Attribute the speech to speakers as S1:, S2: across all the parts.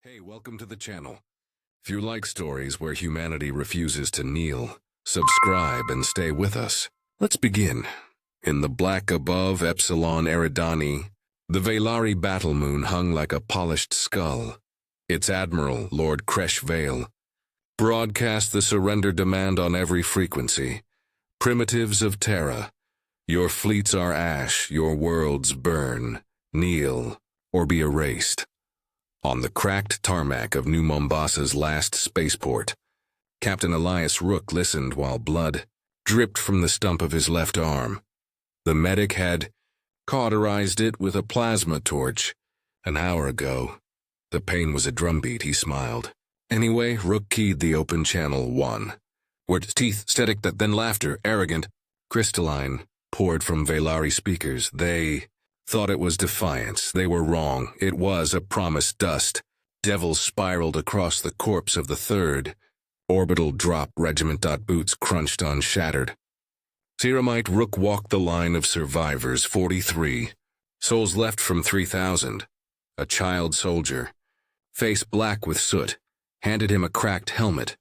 S1: Hey, welcome to the channel. If you like stories where humanity refuses to kneel, subscribe and stay with us. Let's begin. In the black above Epsilon Eridani, the Velari battle moon hung like a polished skull. Its admiral, Lord Kresh Vale, broadcast the surrender demand on every frequency. Primitives of Terra, your fleets are ash, your worlds burn, kneel, or be erased. On the cracked tarmac of New Mombasa's last spaceport, Captain Elias Rook listened while blood dripped from the stump of his left arm. The medic had cauterized it with a plasma torch. An hour ago. The pain was a drumbeat, he smiled. Anyway, Rook keyed the open channel 1. Words, teeth, static, then laughter, arrogant, crystalline, poured from Velari speakers. They thought it was defiance. They were wrong. It was a promised dust. Devils spiraled across the corpse of the third. Orbital drop regiment. Boots crunched on shattered. Ceramite Rook walked the line of survivors, 43. Souls left from 3,000. A child soldier, face black with soot, handed him a cracked helmet.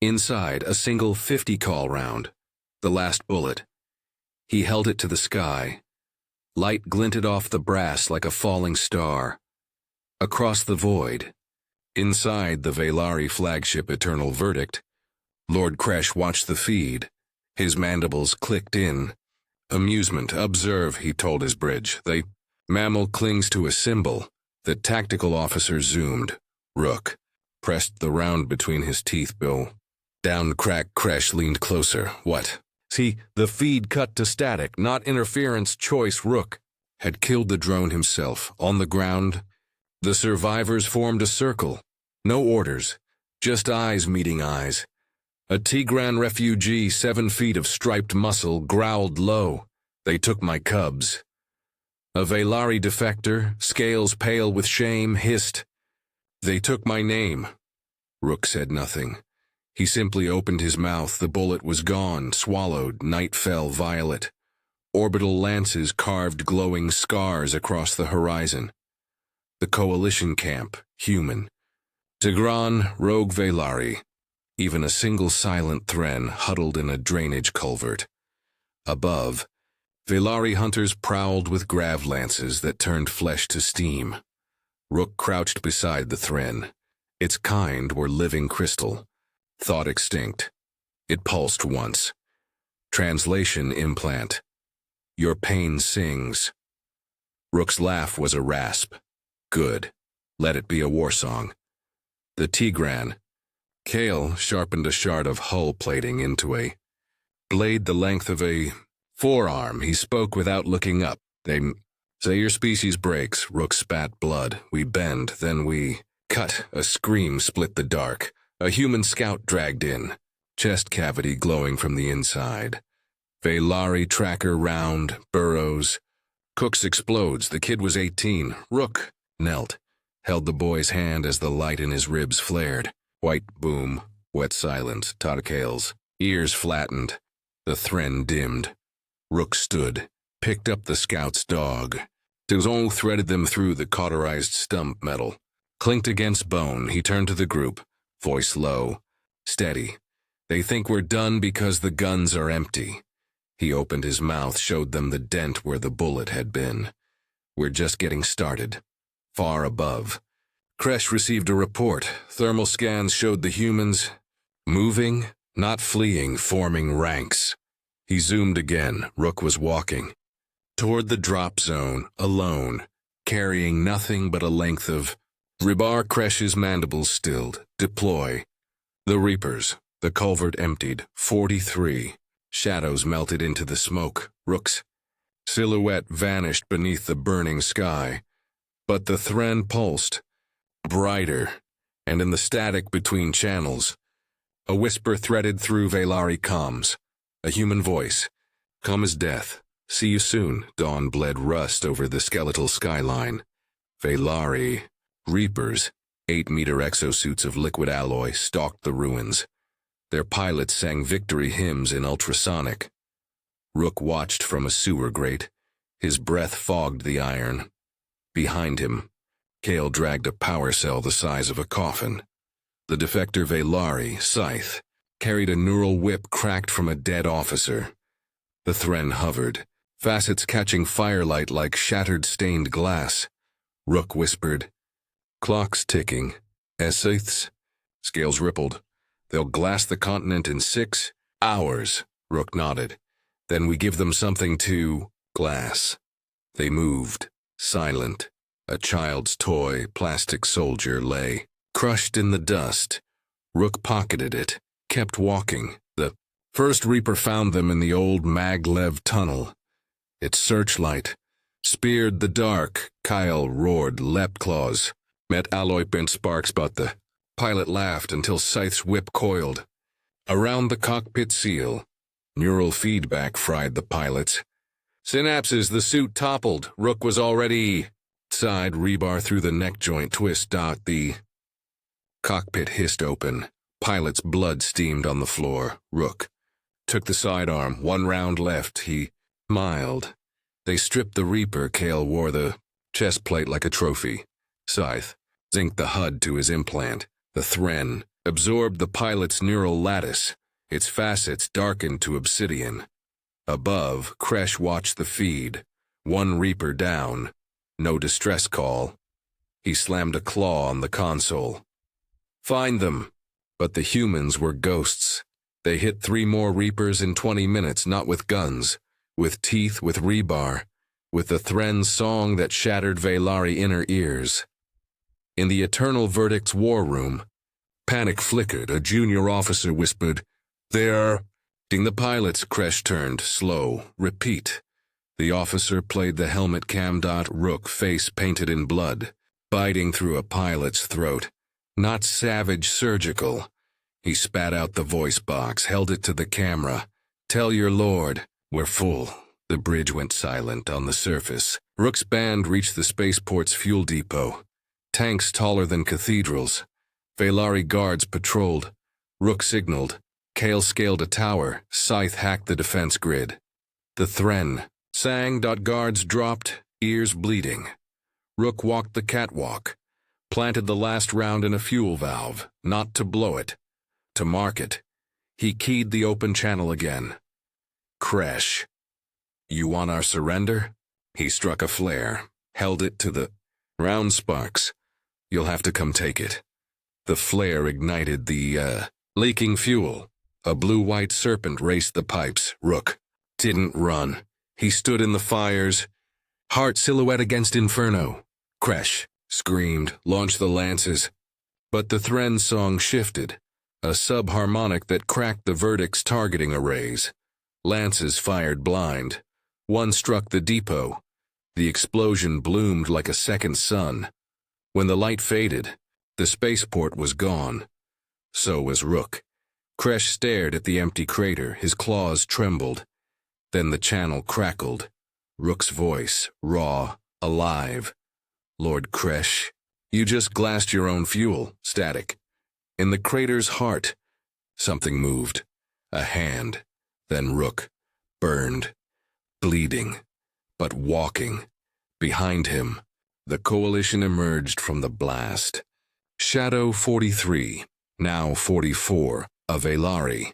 S1: Inside, a single 50 call round. The last bullet. He held it to the sky. Light glinted off the brass like a falling star. Across the void, inside the Velari flagship Eternal Verdict, Lord Kresh watched the feed. His mandibles clicked in. Amusement, observe, he told his bridge. The mammal clings to a symbol. The tactical officer zoomed. Rook pressed the round between his teeth. Bill. Down crack. Kresh leaned closer. What? See, the feed cut to static, not interference. Choice. Rook had killed the drone himself. On the ground, the survivors formed a circle. No orders, just eyes meeting eyes. A Tigran refugee, 7 feet of striped muscle, growled low. They took my cubs. A Velari defector, scales pale with shame, hissed. They took my name. Rook said nothing. He simply opened his mouth. The bullet was gone, swallowed. Night fell violet. Orbital lances carved glowing scars across the horizon. The coalition camp, human. Tigran, rogue Velari. Even a single silent Thren huddled in a drainage culvert. Above, Velari hunters prowled with grav lances that turned flesh to steam. Rook crouched beside the Thren. Its kind were living crystal. Thought extinct. It pulsed once. Translation implant. Your pain sings. Rook's laugh was a rasp. Good. Let it be a war song. The Tigran. Kale sharpened a shard of hull plating into a blade the length of a forearm. He spoke without looking up. They say your species breaks. Rook spat blood. We bend, then we cut. A scream split the dark. A human scout dragged in, chest cavity glowing from the inside. Velari tracker round, burrows. Cooks explodes. The kid was 18. Rook knelt, held the boy's hand as the light in his ribs flared. White boom, wet silence, Tarkales, ears flattened. The Thren dimmed. Rook stood, picked up the scout's dog. Tuzon threaded them through the cauterized stump metal. Clinked against bone, he turned to the group. Voice low, steady. They think we're done because the guns are empty. He opened his mouth, showed them the dent where the bullet had been. We're just getting started. Far above. Kresh received a report. Thermal scans showed the humans moving, not fleeing, forming ranks. He zoomed again. Rook was walking toward the drop zone, alone, carrying nothing but a length of rebar. Kresh's mandibles stilled. Deploy. The Reapers. The culvert emptied. 43. Shadows melted into the smoke. Rook's silhouette vanished beneath the burning sky. But the Thren pulsed. Brighter. And in the static between channels, a whisper threaded through Velari comms. A human voice. Come as death. See you soon. Dawn bled rust over the skeletal skyline. Velari. Reapers, 8-meter exosuits of liquid alloy, stalked the ruins. Their pilots sang victory hymns in ultrasonic. Rook watched from a sewer grate. His breath fogged the iron. Behind him, Kale dragged a power cell the size of a coffin. The defector Velari, Scythe, carried a neural whip cracked from a dead officer. The Thren hovered, facets catching firelight like shattered stained glass. Rook whispered, "Clock's ticking. Scythes?" Scales rippled. "They'll glass the continent in 6 hours." Rook nodded. "Then we give them something to glass." They moved, silent. A child's toy plastic soldier lay, crushed in the dust. Rook pocketed it, kept walking. The first Reaper found them in the old maglev tunnel. Its searchlight speared the dark. Kyle roared, leapt claws, met alloy bent sparks, but the pilot laughed until Scythe's whip coiled. Around the cockpit seal, neural feedback fried the pilots. Synapses, the suit toppled. Rook was already side rebar through the neck joint twist. The cockpit hissed open. Pilot's blood steamed on the floor. Rook took the sidearm, 1 round left. He smiled. They stripped the Reaper. Kale wore the chest plate like a trophy. Scythe zinced the HUD to his implant. The Thren absorbed the pilot's neural lattice, its facets darkened to obsidian. Above, Kresh watched the feed. 1 Reaper down. No distress call. He slammed a claw on the console. Find them. But the humans were ghosts. They hit 3 more Reapers in 20 minutes, not with guns, with teeth, with rebar, with the Thren's song that shattered Velari inner ears. In the Eternal Verdict's war room, panic flickered. A junior officer whispered, "They're..." The pilots. Kresh turned, slow. Repeat. The officer played the helmet cam. Rook, face painted in blood, biting through a pilot's throat. Not savage, surgical. He spat out the voice box, held it to the camera. "Tell your lord, we're full." The bridge went silent on the surface. Rook's band reached the spaceport's fuel depot. Tanks taller than cathedrals. Velari guards patrolled. Rook signaled. Kale scaled a tower. Scythe hacked the defense grid. The Thren sang. Guards dropped, ears bleeding. Rook walked the catwalk, planted the last round in a fuel valve, not to blow it, to mark it. He keyed the open channel again. "Kresh, you want our surrender?" He struck a flare, held it to the round sparks. "You'll have to come take it." The flare ignited the leaking fuel. A blue-white serpent raced the pipes. Rook didn't run. He stood in the fires, heart silhouette against inferno. Kresh screamed, launched the lances. But the Thren song shifted, a subharmonic that cracked the Verdict's targeting arrays. Lances fired blind. One struck the depot. The explosion bloomed like a second sun. When the light faded, the spaceport was gone. So was Rook. Kresh stared at the empty crater. His claws trembled. Then the channel crackled. Rook's voice, raw, alive. "Lord Kresh, you just glassed your own fuel." Static. In the crater's heart, something moved. A hand. Then Rook, burned, bleeding, but walking. Behind him, the coalition emerged from the blast. Shadow 43, now 44. A Velari.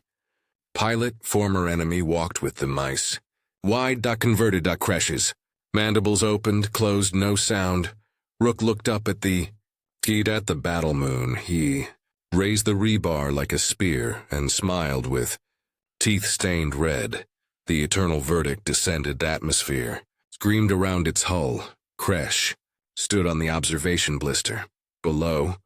S1: Pilot, former enemy, walked with the mice. Wide, converted, Kresh's. Mandibles opened, closed, no sound. Rook looked up at the battle moon. He raised the rebar like a spear and smiled with teeth stained red. The Eternal Verdict descended atmosphere, screamed around its hull. Kresh stood on the observation blister. Below,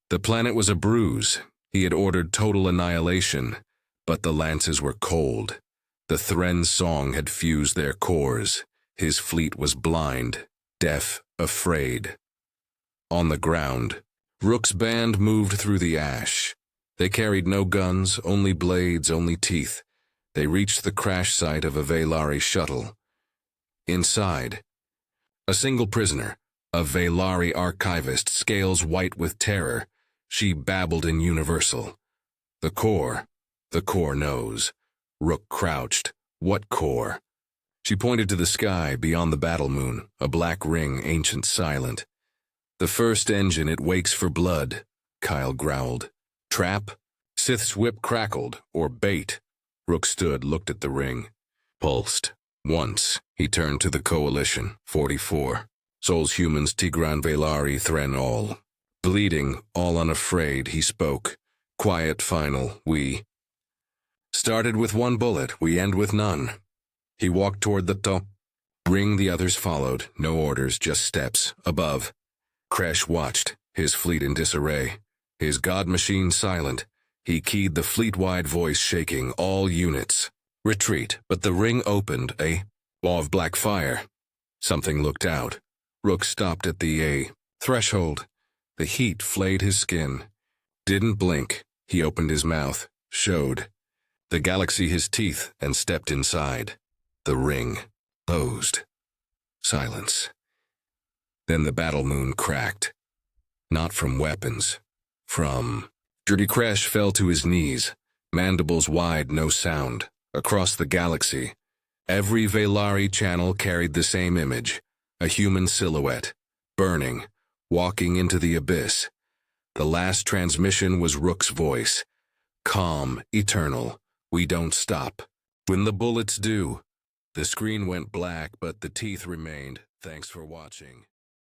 S1: the planet was a bruise. He had ordered total annihilation, but the lances were cold. The Thren's song had fused their cores. His fleet was blind, deaf, afraid. On the ground, Rook's band moved through the ash. They carried no guns, only blades, only teeth. They reached the crash site of a Velari shuttle. Inside, a single prisoner, a Velari archivist, scales white with terror. She babbled in universal. The core knows. Rook crouched. What core? She pointed to the sky beyond the battle moon, a black ring, ancient, silent. The first engine, it wakes for blood, Kyle growled. Trap? Sith's whip crackled, or bait. Rook stood, looked at the ring. Pulsed. Once, he turned to the Coalition, 44. Souls humans Tigran Velari Thren all. Bleeding, all unafraid, he spoke. Quiet, final, we. Started with one bullet, we end with none. He walked toward the top. Ring, the others followed, no orders, just steps, above. Kresh watched, his fleet in disarray. His god machine silent. He keyed the fleet-wide voice shaking, all units. Retreat, but the ring opened, a ball of black fire. Something looked out. Rook stopped at the threshold. The heat flayed his skin. Didn't blink. He opened his mouth, showed the galaxy his teeth, and stepped inside. The ring closed. Silence. Then the battle moon cracked. Not from weapons. From... Dirty Kresh fell to his knees, mandibles wide, no sound. Across the galaxy, every Velari channel carried the same image, a human silhouette, burning, walking into the abyss. The last transmission was Rook's voice. Calm, eternal, we don't stop. When the bullets do. The screen went black, but the teeth remained. Thanks for watching.